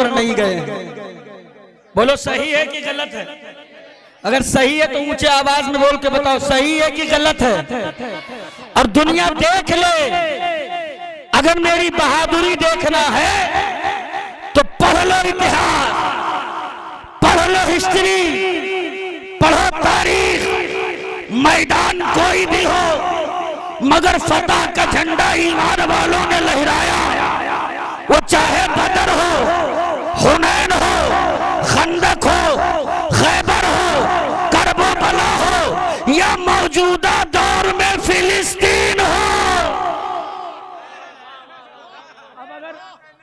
पर नहीं गए। बोलो सही है कि गलत है? अगर सही है तो ऊंचे आवाज में बोल के बताओ सही है कि गलत है। और दुनिया देख ले, अगर मेरी बहादुरी देखना है तो पढ़ लो इतिहास, पढ़ लो हिस्ट्री, पढ़ो तारीख। मैदान कोई भी हो मगर फतह का झंडा ईमान वालों ने लहराया। वो चाहे बदर हो, हुनैन हो, खंदक हो, खैबर हो, करबो बला हो या मौजूदा दौर में फिलिस्तीन हो।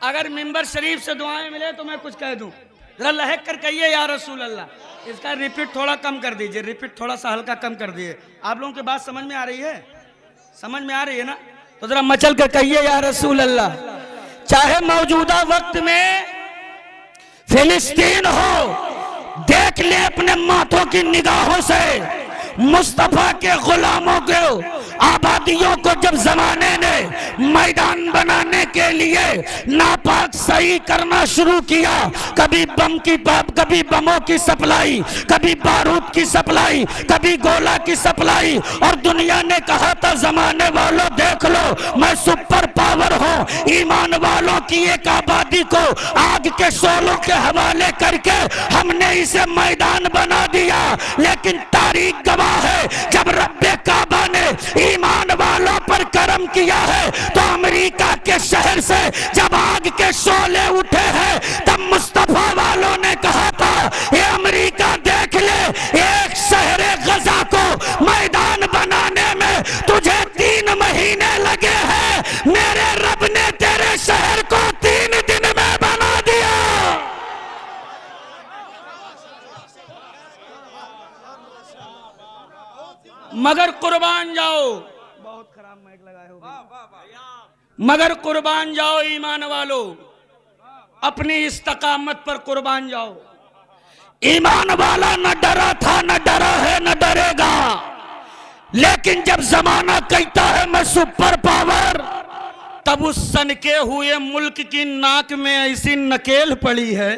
अगर मिंबर शरीफ से दुआएं मिले तो मैं कुछ कह दूं, जरा लहक कर कहिए या रसूल अल्लाह। इसका रिपीट थोड़ा कम कर दीजिए, रिपीट थोड़ा सा हल्का कम कर दीजिए। आप लोगों की बात समझ में आ रही है? समझ में आ रही है ना? तो जरा मचल कर कहिए या रसूल अल्लाह। चाहे मौजूदा वक्त में फिलिस्तीन हो, देख ले अपने माथों की निगाहों से मुस्तफा के गुलामों को, आबादियों को जब जमाने ने मैदान बनाने के लिए नापाक सही करना शुरू किया, कभी कभी बमों की सप्लाई, कभी बारूद की सप्लाई, कभी गोला की सप्लाई, और दुनिया ने कहा था जमाने वालों देख लो मैं सुपर पावर हूं। ईमान वालों की एक आबादी को आग के शोलों के हवाले करके हमने इसे मैदान बना दिया। लेकिन तारीख गवाह है जब रब्बे काबा ने ईमान वालों पर करम किया है तो अमेरिका के शहर से जब आग के शोले उठे हैं तब मुस्तफा वालों ने कहा था ये अमेरिका देख ले, एक शहर गजा को मैदान बनाने में तुझे 3 महीने लगे हैं, मेरे रब ने तेरे शहर को 3 दिन में बना दिया। मगर कुर्बान जाओ, बहुत खराब माइक लगाए हो, मगर कुर्बान जाओ ईमान वालों, अपनी इस्तकामत पर कुर्बान जाओ। ईमान वाला न डरा था, न डरा है, न डरेगा। लेकिन जब जमाना कहता है मैं सुपर पावर, तब उस सनके हुए मुल्क की नाक में ऐसी नकेल पड़ी है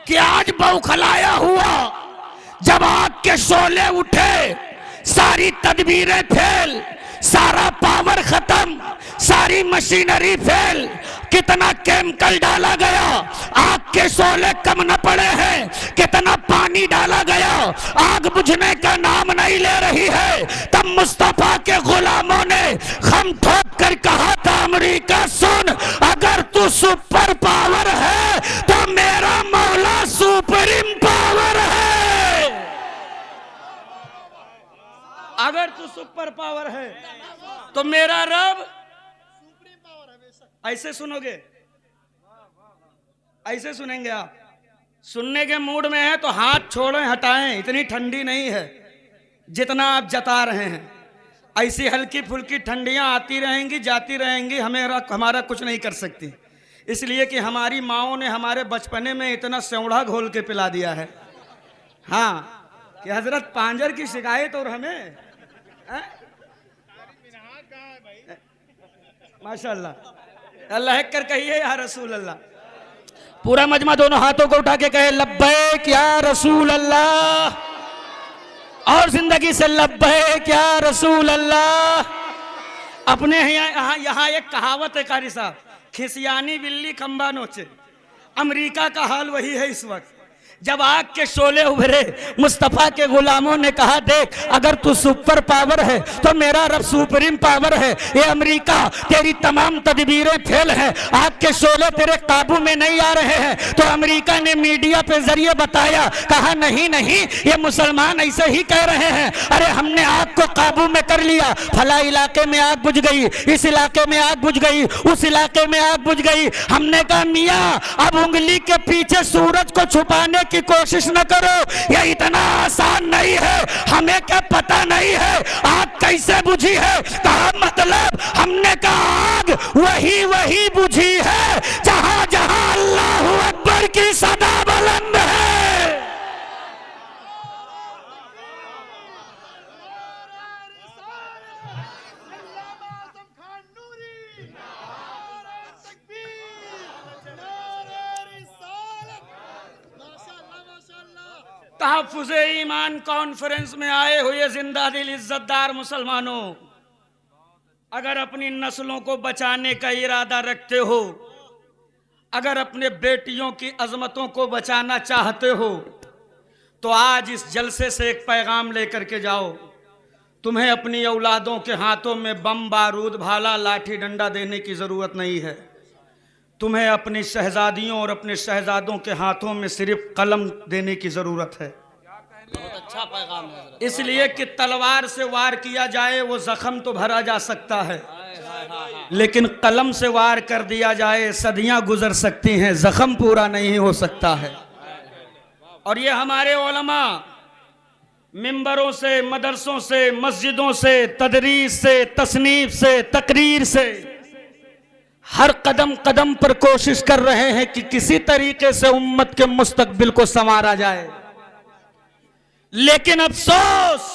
कि आज बौखलाया हुआ जब आग के शोले उठे, सारी तदबीरें फेल, सारा पावर खत्म, सारी मशीनरी फेल, कितना केमिकल डाला गया, आग के शोले कम न पड़े हैं, कितना पानी डाला गया, आग बुझने का नाम नहीं ले रही है। तब मुस्तफा के गुलामों ने खम ठोक कर कहा था अमेरिका सुन, अगर तू सुपर पावर है तो मेरा मौला सुप्रीम पावर है। अगर तू सुपर पावर है तो मेरा रब सुप्रीम पावर है। ऐसे सुनोगे, ऐसे सुनेंगे आप? सुनने के मूड में है तो हाथ छोड़ें, हटाएं, इतनी ठंडी नहीं है जितना आप जता रहे हैं। ऐसी हल्की फुल्की ठंडियां आती रहेंगी, जाती रहेंगी, हमारा कुछ नहीं कर सकती। इसलिए कि हमारी माओ ने हमारे बचपने में इतना सेवड़ा घोल के पिला दिया है, हाँ, कि हजरत पांजर की शिकायत और हमें माशाअल्लाह। अल्लाह कर कहिए या रसूल अल्लाह। पूरा मजमा दोनों हाथों को उठा के कहे लब्बैक या रसूल अल्लाह, और जिंदगी से लब्बैक या रसूल अल्लाह। अपने यहाँ एक कहावत है कारी साहब, खिसियानी बिल्ली खंबा नोचे। अमेरिका का हाल वही है इस वक्त। जब आग के शोले उभरे, मुस्तफा के गुलामों ने कहा देख अगर तू सुपर पावर है तो मेरा रब सुप्रीम पावर है। ये अमेरिका तेरी तमाम तदबीरें फेल है, आग के शोले तेरे काबू में नहीं आ रहे हैं। तो अमेरिका ने मीडिया पे जरिए बताया, कहा नहीं नहीं ये मुसलमान ऐसे ही कह रहे हैं, अरे हमने आग को काबू में कर लिया, फला इलाके में आग बुझ गई, इस इलाके में आग बुझ गई, उस इलाके में आग बुझ गई। हमने कहा मियाँ अब उंगली के पीछे सूरज को छुपाने की कोशिश न करो, ये इतना आसान नहीं है। हमें क्या पता नहीं है आग कैसे बुझी है? कहा मतलब हमने कहा आग वही बुझी है जहां जहां अल्लाहू अकबर की सदा बुलंद है। तहफ़्फ़ुज़ ईमान कॉन्फ्रेंस में आए हुए जिंदा दिल इज्जतदार मुसलमानों, अगर अपनी नस्लों को बचाने का इरादा रखते हो, अगर अपने बेटियों की अजमतों को बचाना चाहते हो, तो आज इस जलसे से एक पैगाम लेकर के जाओ। तुम्हें अपनी औलादों के हाथों में बम बारूद भाला लाठी डंडा देने की ज़रूरत नहीं है। तुम्हें अपनी शहजादियों और अपने शहजादों के हाथों में सिर्फ कलम देने की ज़रूरत है। बहुत अच्छा पैगाम है। इसलिए कि तलवार से वार किया जाए वो जख्म तो भरा जा सकता है, लेकिन कलम से वार कर दिया जाए सदियां गुजर सकती हैं, जख्म पूरा नहीं हो सकता है। और ये हमारे उलमा मिंबरों से, मदरसों से, मस्जिदों से, तदरीस से, तसनीफ से, तकरीर से हर कदम कदम पर कोशिश कर रहे हैं कि किसी तरीके से उम्मत के मुस्तकबिल को संवारा जाए। लेकिन अफसोस,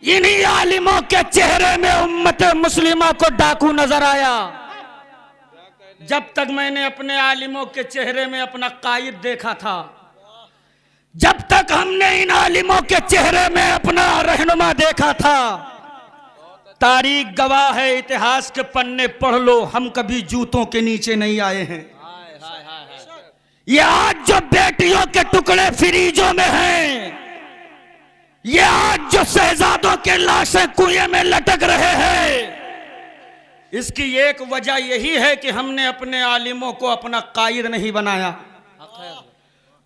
इन्हीं आलिमों के चेहरे में उम्मत मुस्लिमा को डाकू नजर आया। जब तक मैंने अपने आलिमों के चेहरे में अपना कायद देखा था, जब तक हमने इन आलिमों के चेहरे में अपना रहनुमा देखा था, तारीख गवाह है, इतिहास के पन्ने पढ़ लो, हम कभी जूतों के नीचे नहीं आए हैं। ये आज जो बेटियों के टुकड़े फ्रीजों में हैं, ये आज जो शहजादों के लाशें कुएं में लटक रहे हैं, इसकी एक वजह यही है कि हमने अपने आलिमों को अपना कायद नहीं बनाया।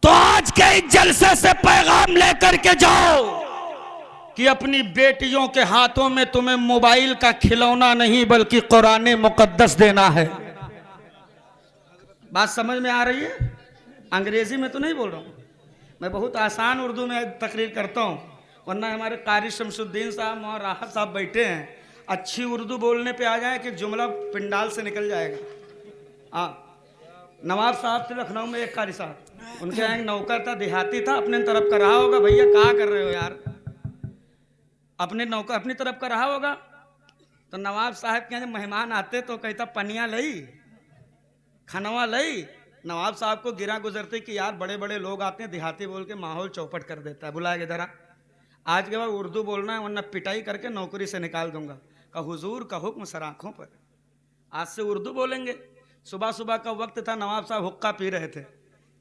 तो आज के इस जलसे से पैगाम लेकर के जाओ कि अपनी बेटियों के हाथों में तुम्हें मोबाइल का खिलौना नहीं बल्कि कुरान मुकद्दस देना है। बात समझ में आ रही है? अंग्रेजी में तो नहीं बोल रहा हूँ, मैं बहुत आसान उर्दू में तकरीर करता हूँ, वरना हमारे कारी शमसुद्दीन साहब और राहत साहब बैठे हैं, अच्छी उर्दू बोलने पे आ जाए कि जुमला पिंडाल से निकल जाएगा। हाँ, नवाब साहब थे लखनऊ में, एक कारी साहब, उनके यहाँ नौकर था, देहाती था, अपने तरफ का रहा होगा, भैया क्या कर रहे हो यार, अपने नौकर अपनी तरफ का रहा होगा। तो नवाब साहब के यहाँ जब मेहमान आते तो कहता पनिया लई, खनवा लई। नवाब साहब को गिरा गुजरते कि यार बड़े बड़े लोग आते हैं, देहाती बोल के माहौल चौपट कर देता है, बुलाए जरा, आज के बाद उर्दू बोलना है वरना पिटाई करके नौकरी से निकाल दूंगा। का हुजूर का हुक्म सर आँखों पर, आज से उर्दू बोलेंगे। सुबह सुबह का वक्त था, नवाब साहब हुक्का पी रहे थे,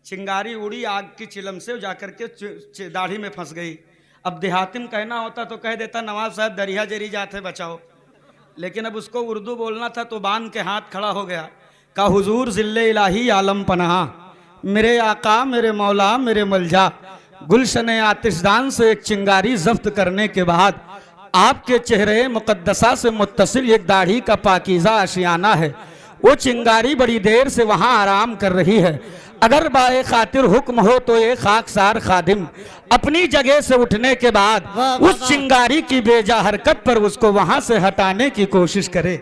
चिंगारी उड़ी आग की चिलम से, जाकर के दाढ़ी में फंस गई। अब देहातिम कहना होता तो कह देता नवाब साहब दरिया जरी जाते बचाओ, लेकिन अब उसको उर्दू बोलना था तो बांध के हाथ खड़ा हो गया। का हुजूर जिल्ले इलाही आलम पनाह, मेरे आका मेरे मौला मेरे मलजा, गुलशन आतिशदान से एक चिंगारी जब्त करने के बाद आपके चेहरे मुकद्दसा से मुत्तसिल एक दाढ़ी का पाकीज़ा आशियाना है, वो चिंगारी बड़ी देर से वहां आराम कर रही है। अगर बाए खातिर हुक्म हो तो एक खाकसार खादिम अपनी जगह से उठने के बाद उस चिंगारी की बेजा हरकत पर उसको वहां से हटाने की कोशिश करे।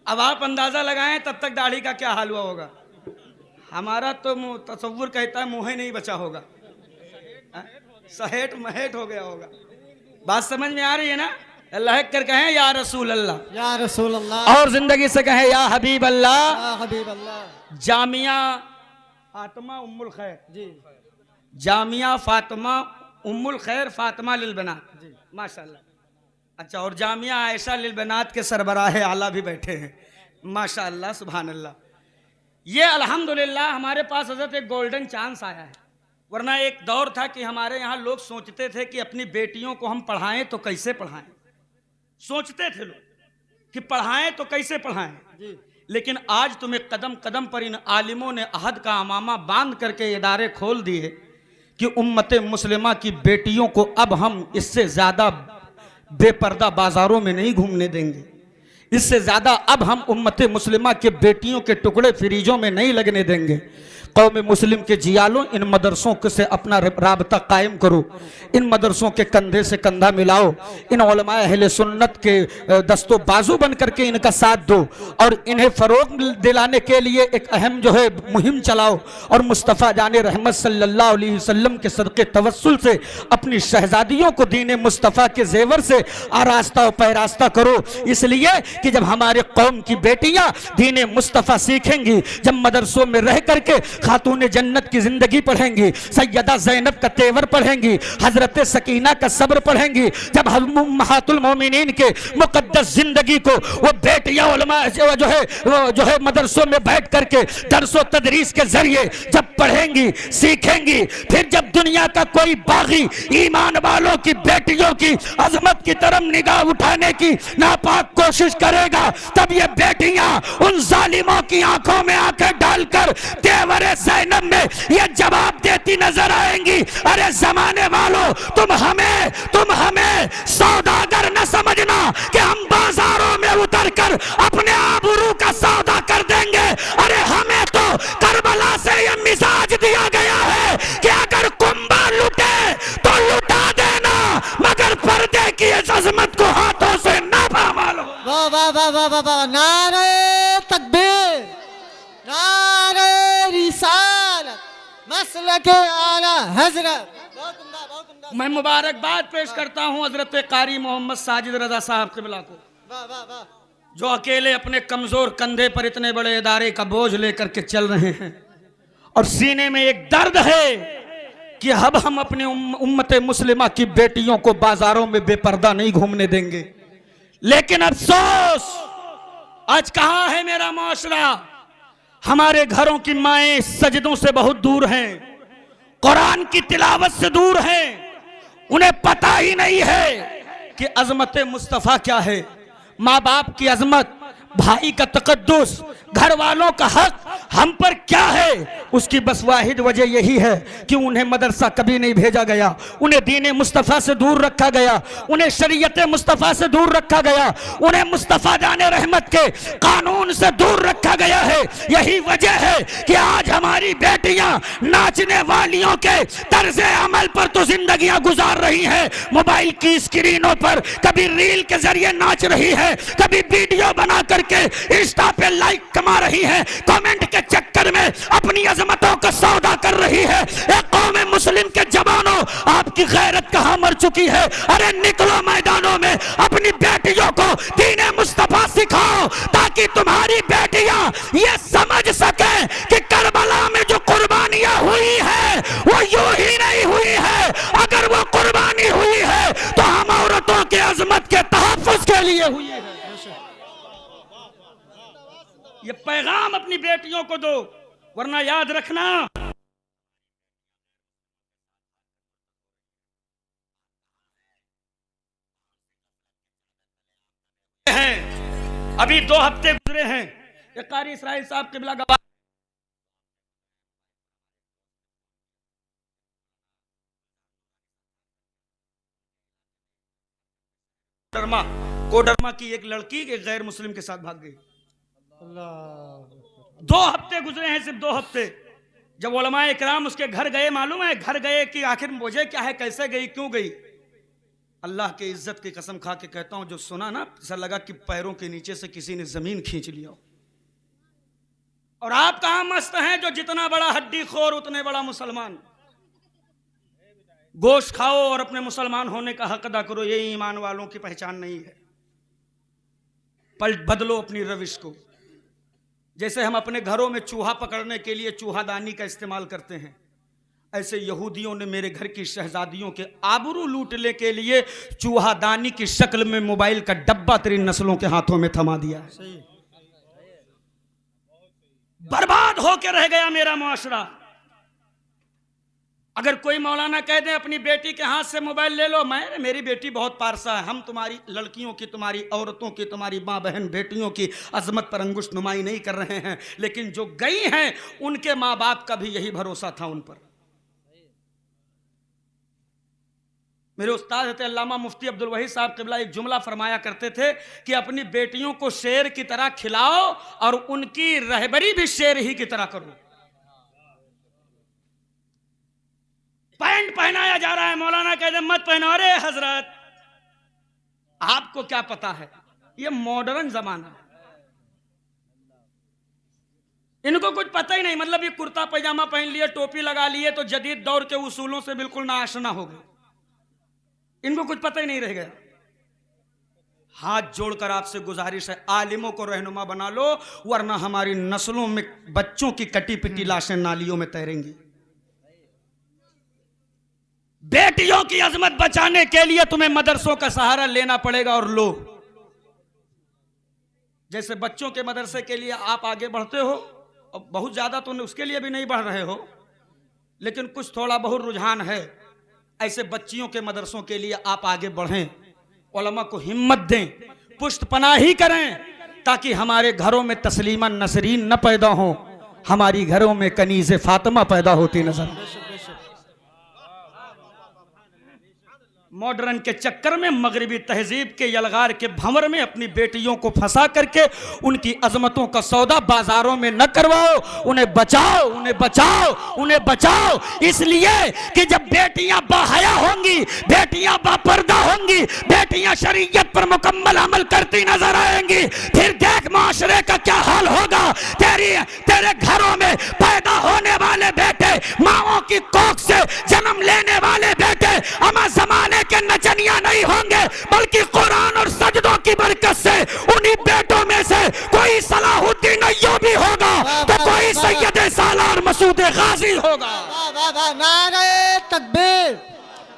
अब आप अंदाजा लगाएं तब तक दाढ़ी का क्या हाल हुआ होगा। हमारा तो तसव्वुर कहता है मुंह ही नहीं बचा होगा, सहेट महेट हो गया होगा। बात समझ में आ रही है ना? अल्लाह कर कहें या रसूल अल्लाह, या रसूल अल्लाह, और जिंदगी से कहें या हबीब अल्लाह, या हबीब अल्लाह। जामिया फातिमा उम्मुल खैर जी, जामिया फातिमा उम्मुल खैर फातिमा लिल बनात जी, माशाल्लाह। अच्छा, और जामिया आयशा लिल बनात के सरबराह आला भी बैठे हैं, माशाल्लाह सुभान अल्लाह। ये अल्हम्दुलिल्लाह हमारे पास हजरत एक गोल्डन चांस आया है, वरना एक दौर था कि हमारे यहाँ लोग सोचते थे कि अपनी बेटियों को हम पढ़ाएं तो कैसे पढ़ाएं, सोचते थे लोग कि पढ़ाएं तो कैसे पढ़ाएं। लेकिन आज तुम्हें कदम कदम पर इन आलिमों ने अहद का अमामा बांध करके इदारे खोल दिए कि उम्मत मुस्लिमा की बेटियों को अब हम इससे ज़्यादा बेपर्दा बाजारों में नहीं घूमने देंगे, इससे ज़्यादा अब हम उम्मत मुस्लिमा के बेटियों के टुकड़े फ्रीजों में नहीं लगने देंगे। कौम मुस्लिम के जियालों, इन मदरसों से अपना राबता कायम करो, इन मदरसों के कंधे से कंधा मिलाओ, इन उलमाए अहले सुन्नत के दस्तों बाजू बन करके इनका साथ दो और इन्हें फरोग दिलाने के लिए एक अहम जो है मुहिम चलाओ और मुस्तफ़ा जाने रहमत सल्लल्लाहु अलैहि वसल्लम के सदक़े तवस्सुल से अपनी शहजादियों को दीन मुस्तफ़ा के जेवर से आरास्ता और पैरास्ता करो। इसलिए कि जब हमारे कौम की बेटियां दीन मुस्तफ़ा सीखेंगी, जब मदरसों में रह करके खातून जन्नत की जिंदगी पढ़ेंगी, सैयदा ज़ैनब का तेवर पढ़ेंगी, हजरत सकीना का सब्र पढ़ेंगी, जब उम्महातुल मोमिनीन के मुकद्दस जिंदगी को वो बेटियां उलमा जो है मदरसों में बैठ करके दरसो तदरीस के जरिए जब पढ़ेंगी सीखेंगी, फिर जब दुनिया का कोई बागी ईमान वालों की बेटियों की अजमत की तरफ निगाह उठाने की नापाक कोशिश करेगा, तब ये बेटियां उन जालिमों की आंखों में आंखें डालकर तेवरे ज़ैनब में ये जवाब देती नजर आएंगी, अरे जमाने वालों तुम हमें सौदागर न समझना कि हम बाजारों में उतर कर अपने आबरू का सौदा कर देंगे। अरे हमें तो करबला से ये मिजाज दिया गया है कि अगर कुंभा लुटे तो लुटा देना, मगर पर्दे की इस अजमत को हाथों से ना पामालो। वाह वाह वाह वाह वाह वाह, नारे तकबीर, नारे रिसालत, मसलके आला हजरत। बहुत उम्दा, बहुत उम्दा। मैं मुबारकबाद पेश करता हूँ हजरत कारी मोहम्मद साजिद रजा साहब क़िबला को, वाह वाह वाह। जो अकेले अपने कमजोर कंधे पर इतने बड़े इदारे का बोझ लेकर के चल रहे हैं और सीने में एक दर्द है कि अब हम अपने उम्मत मुस्लिमा की बेटियों को बाजारों में बेपर्दा नहीं घूमने देंगे। लेकिन अफसोस आज कहां है मेरा माशरा? हमारे घरों की माएं सजदों से बहुत दूर हैं, कुरान की तिलावत से दूर हैं, उन्हें पता ही नहीं है कि अजमत मुस्तफ़ा क्या है, माँ बाप की अजमत, भाई का तकद्दुस, घर वालों का हक हम पर क्या है। उसकी बस वाहिद वजह यही है कि उन्हें मदरसा कभी नहीं भेजा गया, उन्हें दीन मुस्तफ़ा से दूर रखा गया, उन्हें शरीयत मुस्तफ़ा से दूर रखा गया, उन्हें मुस्तफ़ा जाने रहमत के कानून से दूर रखा गया है। यही वजह है कि आज हमारी बेटियां नाचने वालियों के तर्ज अमल पर तो जिंदगियां गुजार रही हैं, मोबाइल की स्क्रीनों पर कभी रील के जरिए नाच रही है, कभी वीडियो बना करके इंस्टा पे लाइक कमा रही है, कमेंट के चक्कर में अपनी अजमतों का सौदा कर रही है। एक कौम मुस्लिम के जवानों, आपकी गैरत कहां मर चुकी है? अरे निकलो मैदानों में, अपनी बेटियों को दीन मुस्तफा सिखाओ ताकि तुम्हारी बेटियां ये समझ सके कि करबला में जो कुर्बानियां हुई है वो यूं ही नहीं हुई है, अगर वो कुर्बानी हुई है तो हम औरतों के अजमत के तहफ्फुज के लिए हुई है। ये पैगाम अपनी बेटियों को दो, वरना याद रखना हैं। अभी 2 हफ्ते गुजरे हैं, ये कारी इसराइल साहब क़िबला गवाह कोडरमा की एक लड़की एक गैर मुस्लिम के साथ भाग गई। 2 हफ्ते गुजरे हैं, सिर्फ 2 हफ्ते। जब उलमाए इकराम उसके घर गए, मालूम है घर गए कि आखिर मुझे क्या है, कैसे गई, क्यों गई? अल्लाह के इज्जत की कसम खा के कहता हूं, जो सुना ना ऐसा लगा कि पैरों के नीचे से किसी ने जमीन खींच लिया। और आप कहां मस्त हैं जो जितना बड़ा हड्डी खोर उतने बड़ा मुसलमान। गोश्त खाओ और अपने मुसलमान होने का हक अदा करो, ये ईमान वालों की पहचान नहीं है। पलट बदलो अपनी रविश को। जैसे हम अपने घरों में चूहा पकड़ने के लिए चूहादानी का इस्तेमाल करते हैं, ऐसे यहूदियों ने मेरे घर की शहजादियों के आबरू लूटने के लिए चूहादानी की शक्ल में मोबाइल का डब्बा तेरी नस्लों के हाथों में थमा दिया है। बर्बाद होकर रह गया मेरा मुआशरा। अगर कोई मौलाना कह दे अपनी बेटी के हाथ से मोबाइल ले लो, मेरी बेटी बहुत पारसा है, हम तुम्हारी लड़कियों की, तुम्हारी औरतों की, तुम्हारी माँ बहन बेटियों की अजमत पर अंगुश नुमाई नहीं कर रहे हैं, लेकिन जो गई हैं उनके माँ बाप का भी यही भरोसा था उन पर। मेरे उस्ताद थे अल्लामा मुफ्ती अब्दुल वहीद साहब क़िबला एक जुमला फरमाया करते थे कि अपनी बेटियों को शेर की तरह खिलाओ और उनकी रहबरी भी शेर ही की तरह करो। पैंट पहनाया जा रहा है, मौलाना कहते मत पहनो। अरे हजरत आपको क्या पता है, ये मॉडर्न जमाना है, इनको कुछ पता ही नहीं। मतलब ये कुर्ता पैजामा पहन लिए, टोपी लगा लिए तो जदीद दौर के उसूलों से बिल्कुल नाआशना हो गए, इनको कुछ पता ही नहीं रह गया। हाथ जोड़कर आपसे गुजारिश है, आलिमों को रहनुमा बना लो, वरना हमारी नस्लों में बच्चों की कटी पिटी लाशें नालियों में तैरेंगी। बेटियों की अजमत बचाने के लिए तुम्हें मदरसों का सहारा लेना पड़ेगा, और लो। जैसे बच्चों के मदरसे के लिए आप आगे बढ़ते हो, और बहुत ज्यादा तो उसके लिए भी नहीं बढ़ रहे हो, लेकिन कुछ थोड़ा बहुत रुझान है, ऐसे बच्चियों के मदरसों के लिए आप आगे बढ़ें, उलमा को हिम्मत दें, पुष्ट पनाही करें, ताकि हमारे घरों में तस्लीमा नसरीन न पैदा हो, हमारी घरों में कनीज़े फातिमा पैदा होती नजर। मॉडर्न के चक्कर में, मगरिबी तहजीब के यलगार के भंवर में अपनी बेटियों को फंसा करके उनकी अजमतों का सौदा बाजारों में न करवाओ, उन्हें बचाओ, उन्हें बचाओ, उन्हें बचाओ। इसलिए कि जब बेटियां बाहया होंगी, बेटियां बापर्दा होंगी, बेटियां शरीयत पर मुकम्मल अमल करती नजर आएंगी, फिर देख माशरे का क्या हाल होगा। तेरे घरों में पैदा होने वाले बेटे, माओ की कोख से जन्म लेने वाले बेटे अमा जमाने के नचनिया नहीं होंगे, बल्कि कुरान और सजदों की बरकत से उन्हीं बेटों में से कोई सलाहुद्दीन अय्यूबी होगा, तो कोई सैयद सालार मसूद गाजी होगा। नारे तकबीर,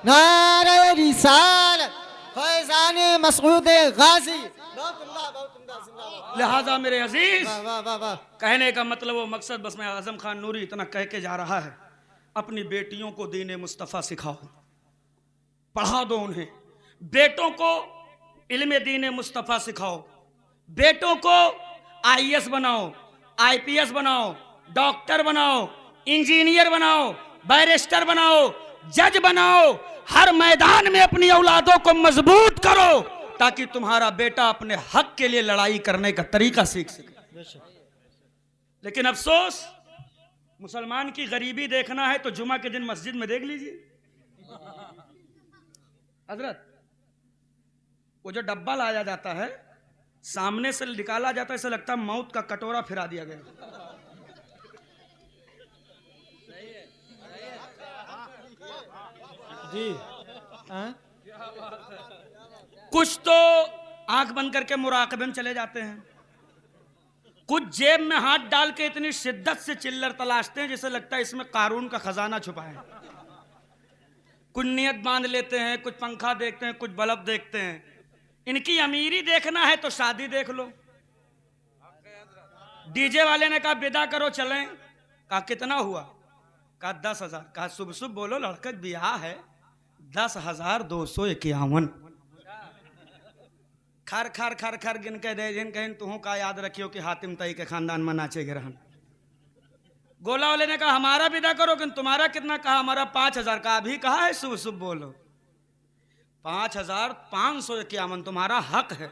नारे रिसालत, फैजान मसूद गाजी। लिहाजा मेरे अजीज, वाह वाह वाह, कहने का मतलब वो मकसद बस मैं आजम खान नूरी इतना कह के जा रहा है, अपनी बेटियों को दीन मुस्तफ़ा सिखाओ, पढ़ा दो उन्हें। बेटों को इल्म दीन मुस्तफ़ा सिखाओ, बेटों को आईएएस बनाओ, आईपीएस बनाओ, डॉक्टर बनाओ, इंजीनियर बनाओ, बैरिस्टर बनाओ, जज बनाओ। हर मैदान में अपनी औलादों को मजबूत करो, ताकि तुम्हारा बेटा अपने हक के लिए लड़ाई करने का तरीका सीख सके। लेकिन अफसोस, मुसलमान की गरीबी देखना है तो जुमा के दिन मस्जिद में देख लीजिए हजरत, वो जो डब्बा लाया जाता है, सामने से निकाला जाता है, ऐसा लगता है मौत का कटोरा फिरा दिया गया। जी कुछ तो आंख बंद करके मुराकबे में चले जाते हैं, कुछ जेब में हाथ डाल के इतनी शिद्दत से चिल्लर तलाशते हैं जैसे लगता है इसमें कारून का खजाना छुपा है। कुछ नियत बांध लेते हैं, कुछ पंखा देखते हैं, कुछ बल्ब देखते हैं। इनकी अमीरी देखना है तो शादी देख लो। डीजे वाले ने कहा विदा करो चलें, कहा कितना हुआ, कहा 10,000, कहा शुभ शुभ बोलो लड़का ब्याह है, 10,251। खर खर खर खर गिन के दे जिन कहीं तुह का याद रखियो कि हातिम तई के खानदान में नाचे गिरहन। गोला वाले ने कहा हमारा विदा करो, कि तुम्हारा कितना, कहा हमारा 5,000, कहा अभी कहा है शुभ शुभ बोलो, 5,551, तुम्हारा हक है।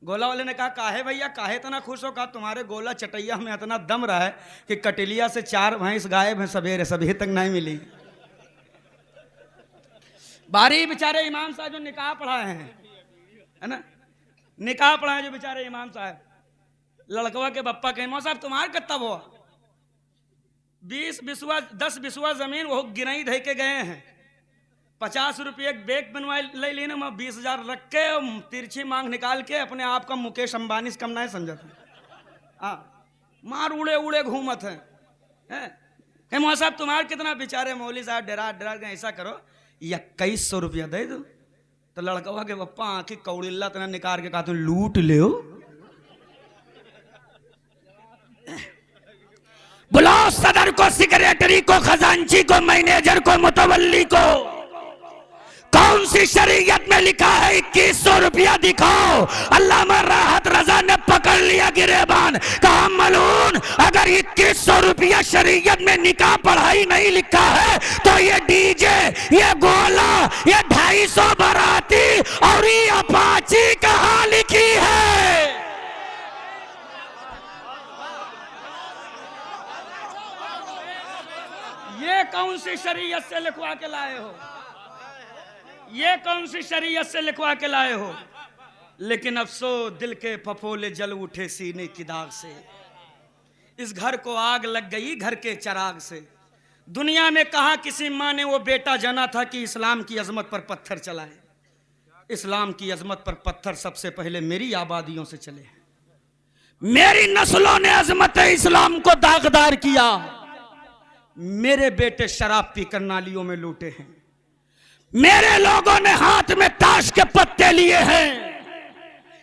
गोला वाले ने कहा काहे भैया काहे इतना खुश हो, कहा तुम्हारे गोला चटैया में इतना दम रहा है कि कटिलिया से 4 भैंस गायब है सवेरे, सभी तक नहीं मिली। बारी बेचारे इमाम साहब जो निकाह पढ़ाए हैं, है ना, निकाह पढ़ाए जो बेचारे इमाम साहब, लड़कवा के बप्पा कहे मौ साहब तुम्हारा कितना हुआ, 20 बिस्वा 10 बिस्वा जमीन वो गिरई धे के गए हैं, 50 रुपये बैग बनवाए ले लेना, मैं 20,000 रख के तिरछी मांग निकाल के अपने आप का मुकेश अंबानी से कम नहीं समझा था। हाँ मार उड़े उड़े घूमत है मौ साहब तुम्हारा कितना, बेचारे मौली साहब डरा डरा के ऐसा करो 2100 रुपया दे दो। तो लड़कवा के पप्पा आंखें कौड़िल्ला तना निकाल के कहा तुम लूट ले, बुलाओ सदर को, सेक्रेटरी को, खजांची को, मैनेजर को, मुतवल्ली को। कौन सी शरीयत में लिखा है 2100 रुपया दिखाओ। अल्लामा राहत रजा ने पकड़ लिया गिरेबान, कहा मलून अगर 2100 रुपया शरीयत में निकाह पढ़ाई नहीं लिखा है तो ये डीजे, ये गोला, ये 250 बाराती और ये अपाची कहाँ लिखी है। ये कौन सी शरीयत से लिखवा के लाए हो? ये कौन सी शरीयत से लिखवा के लाए हो? लेकिन अफसोस दिल के फफोले जल उठे सीने की दाग से। इस घर को आग लग गई घर के चराग से। दुनिया में कहा किसी माँ ने वो बेटा जना था कि इस्लाम की अजमत पर पत्थर चलाए। इस्लाम की अजमत पर पत्थर सबसे पहले मेरी आबादियों से चले। मेरी नस्लों ने अजमत इस्लाम को दागदार किया। मेरे बेटे शराब पीकर नालियों में लूटे हैं। मेरे लोगों ने हाथ में ताश के पत्ते लिए हैं।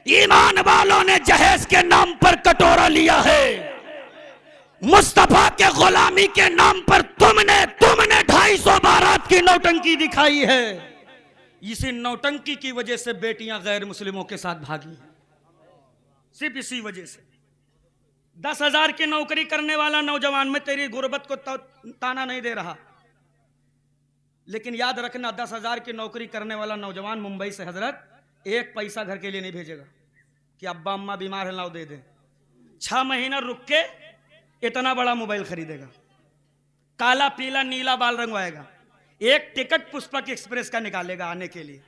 ईमान वालों ने जहेज के नाम पर कटोरा लिया है। मुस्तफा के गुलामी के नाम पर तुमने 250 बारात की नौटंकी दिखाई है। इसी नौटंकी की वजह से बेटियां गैर मुस्लिमों के साथ भागी हैं। सिर्फ इसी वजह से 10,000 की नौकरी करने वाला नौजवान, मैं तेरी गुर्बत को ताना नहीं दे रहा, लेकिन याद रखना 10,000 की नौकरी करने वाला नौजवान मुंबई से हजरत 1 पैसा घर के लिए नहीं भेजेगा कि अब्बा अम्मा बीमार है लाओ दे दे। 6 महीना रुक के इतना बड़ा मोबाइल खरीदेगा, काला पीला नीला बाल रंगवाएगा, एक टिकट पुष्पक एक्सप्रेस का निकालेगा आने के लिए।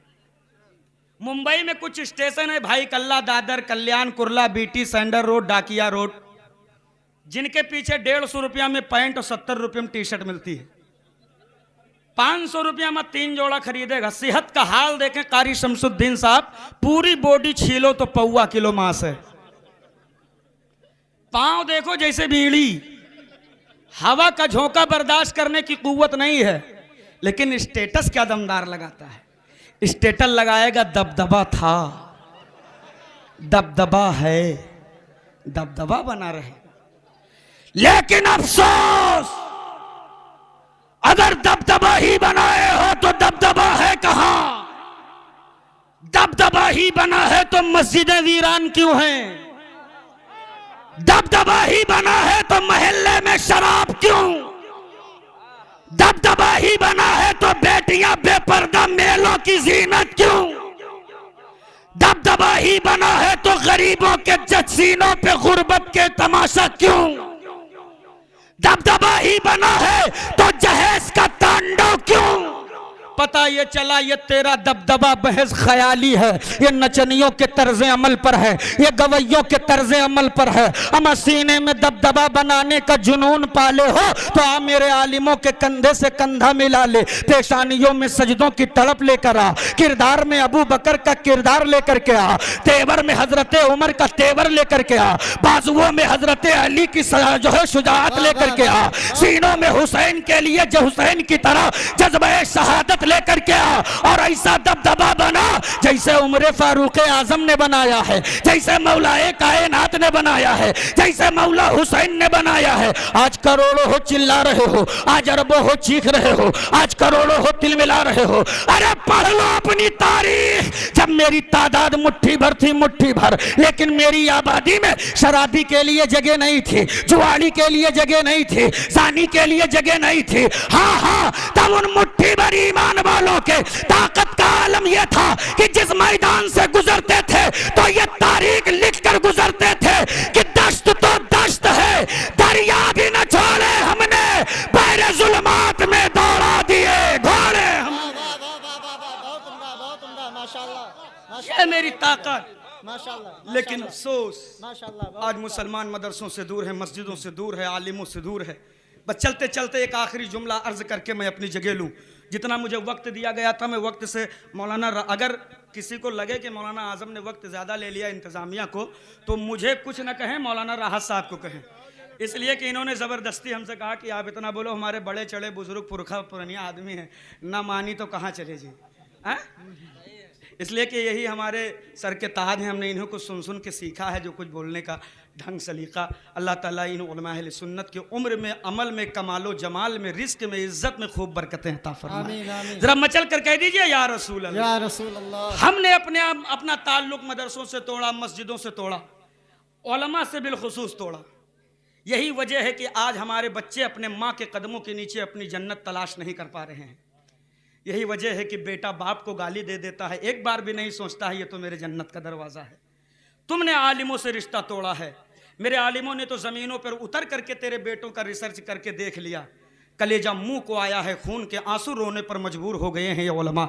मुंबई में कुछ स्टेशन है भाई, कल्ला, दादर, कल्याण, कुर्ला, बीटी, सेंडर रोड, डाकिया रोड, जिनके पीछे 150 रुपया में पैंट और 70 रुपये में टी शर्ट मिलती है। 500 रुपया में 3 जोड़ा खरीदेगा। सेहत का हाल देखें कारी शमसुद्दीन साहब, पूरी बॉडी छीलो तो पौवा किलो मांस है। पांव देखो जैसे बीड़ी, हवा का झोंका बर्दाश्त करने की कुव्वत नहीं है, लेकिन स्टेटस क्या दमदार लगाता है। स्टेटस लगाएगा दबदबा था, दबदबा है, दबदबा बना रहेगा। लेकिन अफसोस, अगर दबदबा ही बनाए हो तो दबदबा है कहां? दबदबा ही बना है तो मस्जिदें वीरान क्यों हैं? दबदबा ही बना है तो मोहल्ले में शराब क्यों? दबदबा ही बना है तो बेटियां बेपर्दा मेलों की जीनत क्यों? दबदबा ही बना है तो गरीबों के जसीनों पे गुर्बत के तमाशा क्यों? दबदबा ही बना है तो जहेज का तांडव क्यों? पता ये चला ये तेरा दबदबा महज ख्याली है, ये नचनियों के तर्ज अमल पर है, ये गवैयों के तर्ज अमल पर है। अमा सीने में दबदबा बनाने का जुनून पाले हो तो आ मेरे आलिमों के कंधे से कंधा मिला ले, पेशानियों में सजदों की तड़प लेकर आ, किरदार में अबू बकर का किरदार लेकर के आ, तेवर में हजरत उमर का तेवर लेकर के आ, बाजुओं में हजरत अली की जो है शुजाअत लेकर के आ, सीनों में हुसैन के लिए जो हुसैन की तरह जज्बे शहादत लेकर के आ, और ऐसा दबदबा बना जैसे उमर फारूक आजम ने बनाया है, जैसे मौलाए कायनात ने बनाया है, जैसे मौला हुसैन ने बनाया है। आज करोड़ों हो चिल्ला रहे हो, आज अरबों हो चीख रहे हो, आज करोड़ों हो तिल मिला रहे हो। अरे पढ़ लो अपनी तारीख, जब मेरी तादाद मुट्ठी भर थी, मुट्ठी भर, लेकिन मेरी आबादी में शराबी के लिए जगह नहीं थी, जुआड़ी के लिए जगह नहीं थी, जानी के लिए जगह नहीं थी। हाँ हाँ, तब उन मुट्ठी भर ईमान वालों के ताकत का आलम यह था कि जिस मैदान से गुजरते थे तो ये तारीख लिख कर गुजरते थे कि दश्त तो दश्त है, दरिया भी न छोड़े हमने, बहरे जुल्मात में दौड़ा दिए घोड़े हम। बहुत उम्दा, माशाल्लाह, ये मेरी ताकत। माशाल्लाह। लेकिन अफसोस माशाल्लाह, आज मुसलमान मदरसों से दूर है, मस्जिदों से दूर है, आलिमों से दूर है। बस चलते चलते एक आखिरी जुमला अर्ज करके मैं अपनी जगह लूं। जितना मुझे वक्त दिया गया था मैं वक्त से मौलाना, अगर किसी को लगे कि मौलाना आजम ने वक्त ज़्यादा ले लिया इंतज़ामिया को, तो मुझे कुछ न कहें, मौलाना राहत साहब को कहें, इसलिए कि इन्होंने ज़बरदस्ती हमसे कहा कि आप इतना बोलो, हमारे बड़े चढ़े बुजुर्ग पुरखा पुरानिया आदमी हैं, ना मानी तो कहाँ चले जी। इसलिए कि यही हमारे सर के ताज हैं, हमने इन्हों को सुन सुन के सीखा है जो कुछ बोलने का ढंग सलीका। अल्लाह ताला इन उलमा अहले सुन्नत की उम्र में, अमल में, कमालो जमाल में, रिस्क में, इज्जत में खूब बरकतें अता फरमाए। जरा मचल कर कह दीजिए या रसूल अल्लाह, या रसूल अल्लाह। हमने अपना ताल्लुक मदरसों से तोड़ा, मस्जिदों से तोड़ा, उलमा से बिलखुसूस तोड़ा। यही वजह है कि आज हमारे बच्चे अपने माँ के कदमों के नीचे अपनी जन्नत तलाश नहीं कर पा रहे हैं। यही वजह है कि बेटा बाप को गाली दे देता है, एक बार भी नहीं सोचता है ये तो मेरे जन्नत का दरवाज़ा है। तुमने आलिमों से रिश्ता तोड़ा है, मेरे आलिमों ने तो ज़मीनों पर उतर करके तेरे बेटों का रिसर्च करके देख लिया, कलेजा मुंह को आया है खून के आंसू रोने पर मजबूर हो गए हैं ये उलमा।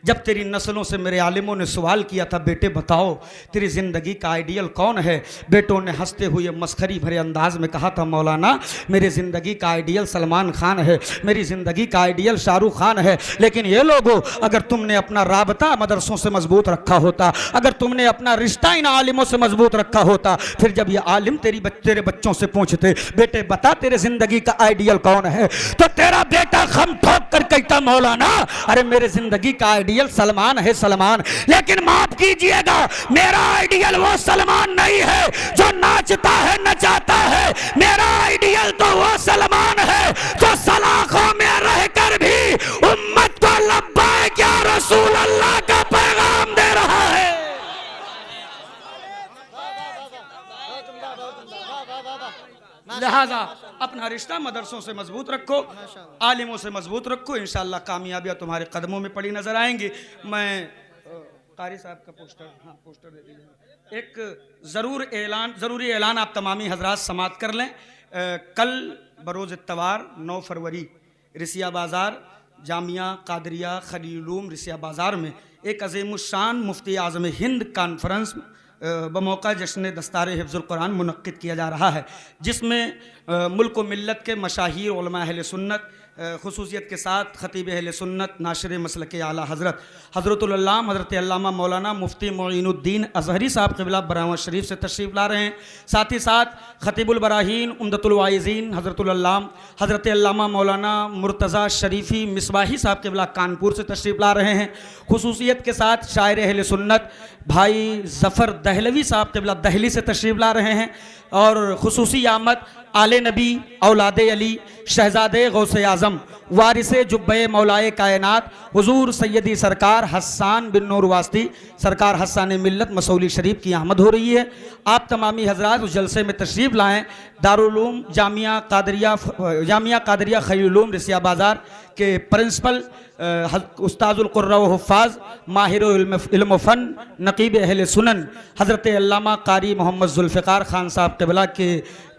जब तेरी नस्लों से मेरे आलिमों ने सवाल किया था बेटे बताओ तेरी ज़िंदगी का आइडियल कौन है, बेटों ने हंसते हुए मस्खरी भरे अंदाज में कहा था मौलाना मेरी ज़िंदगी का आइडियल सलमान खान है, मेरी ज़िंदगी का आइडियल शाहरुख खान है। लेकिन ये लोगों अगर तुमने अपना राबता मदरसों से मजबूत रखा होता, अगर तुमने अपना रिश्ता इन आलिमों से मजबूत रखा होता, फिर जब ये आलिम तेरे बच्चों से पूछते बेटे बता तेरे ज़िंदगी का आइडियल कौन है, तो तेरा बेटा खम ठोक कर कहता मौलाना अरे मेरे जिंदगी का आइडियल सलमान है सलमान। लेकिन माफ कीजिएगा मेरा आइडियल वो सलमान नहीं है जो नाचता है नचाता है, मेरा आइडियल तो वो सलमान है जो सलाखों में रहकर भी उम्मत को लब्बैक या रसूल अल्लाह का पैगाम दे रहा है। लिहाजा अपना रिश्ता मदरसों से मजबूत रखो, आलिमों से मजबूत रखो, इंशाअल्लाह कामयाबियाँ तुम्हारे कदमों में पड़ी नजर आएंगी। मैं कारी साहब का पोस्टर दे दीजिए। एक ज़रूरी ऐलान आप तमामी हजरात समात कर लें। कल बरोज़ इत्तवार 9 फरवरी रिसिया बाज़ार जामिया कादरिया खलीलूम रिसिया बाज़ार में एक अज़ीमुश्शान मुफ्ती आज़म हिंद कॉन्फ्रेंस बमौका जश्न दस्तार हिफ्ज़ुल कुरान मुनक्किद किया जा रहा है, जिसमें मुल्क व मिल्लत के मशाहिर उलमा अहले सुन्नत खुसूसियत के साथ खतीब अहले सुन्नत नाशिर मसलक आला हज़रतुल अल्लामा हज़रत अल्लामा मौलाना मुफ्ती मोइनुद्दीन अज़हरी साहब क़िबला बरामद शरीफ से तशरीफ़ ला रहे हैं। साथ ही साथ खतीबुल बराहीन उम्दतुल वाइज़ीन हज़रतुल अल्लामा हज़रत अल्लामा मौलाना मुर्तज़ा शरीफ़ी मिसबाही साहब क़िबला कानपुर से तशरीफ़ ला रहे हैं। खुसूसियत के साथ शायर अहले सुन्नत भाई ज़फ़र दहलवी साहब क़िबला दहली से तशरीफ़ ला रहे हैं। और खुसूसी आमद आले नबी औलादे अली शहज़ादे गौसे आज़म वारिसे जुब्बे मौलाए कायनात हुजूर सैयदी सरकार हस्सान बिन नूर वास्ती सरकार हस्सान मिल्लत मसौली शरीफ की आमद हो रही है। आप तमामी हजरात उस जलसे में तशरीफ़ लाएँ। दारुल जामिया कादरिया खलीलूम रिसिया बाज़ार के प्रिंसिपल उस्ताजुल कुर्रा व हुफ़्फ़ाज़ माहिर इल्म फ़न नकीब अहले सुनन हज़रत अल्लामा कारी मोहम्मद ज़ुल्फ़िकार ख़ान साहब क़िबला के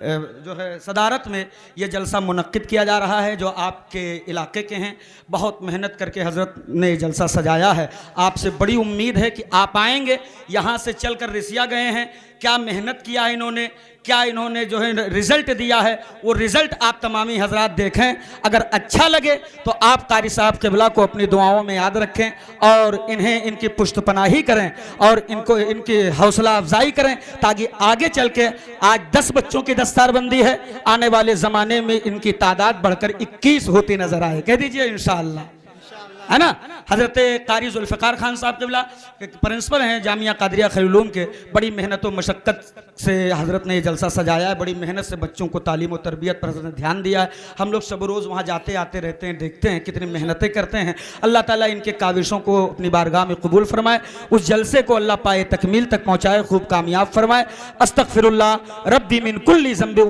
जो है सदारत में ये जलसा मुनक्किद किया जा रहा है, जो आपके इलाके के हैं। बहुत मेहनत करके हज़रत ने ये जलसा सजाया है। आपसे बड़ी उम्मीद है कि आप आएंगे। यहाँ से चल कर रिसिया गए हैं, क्या मेहनत किया है इन्होंने, क्या इन्होंने जो है रिज़ल्ट दिया है, वो रिज़ल्ट आप तमामी हजरात देखें। अगर अच्छा लगे तो आप कारी साहब क़िबला को अपनी दुआओं में याद रखें और इन्हें इनकी पुष्टपनाही करें और इनको इनकी हौसला अफजाई करें, ताकि आगे चल के आज 10 बच्चों की दस्तारबंदी है, आने वाले ज़माने में इनकी तादाद बढ़कर 21 होती नज़र आए। कह दीजिए इंशाअल्लाह, है ना। हज़रत कारी ज़ुल्फ़िकार ख़ान साहब क़िबला प्रिंसिपल हैं जामिया कादरिया खलीलूम के। बड़ी मेहनत व मशक्क़त से हज़रत ने ये जलसा सजाया है, बड़ी मेहनत से बच्चों को तालीम व तरबियत पर हज़रत ने ध्यान दिया है। हम लोग सब रोज़ वहाँ जाते आते रहते हैं, देखते हैं कितनी मेहनतें करते हैं। अल्लाह ताला इनके काविशों को अपनी बारगाह में कबूल फरमाए, उस जलसे को अल्लाह पाए तकमील तक पहुँचाए, खूब कामयाब फरमाए। अस्तग़फिरुल्लाह रब्बी मिन कुल्ली ज़ंबि।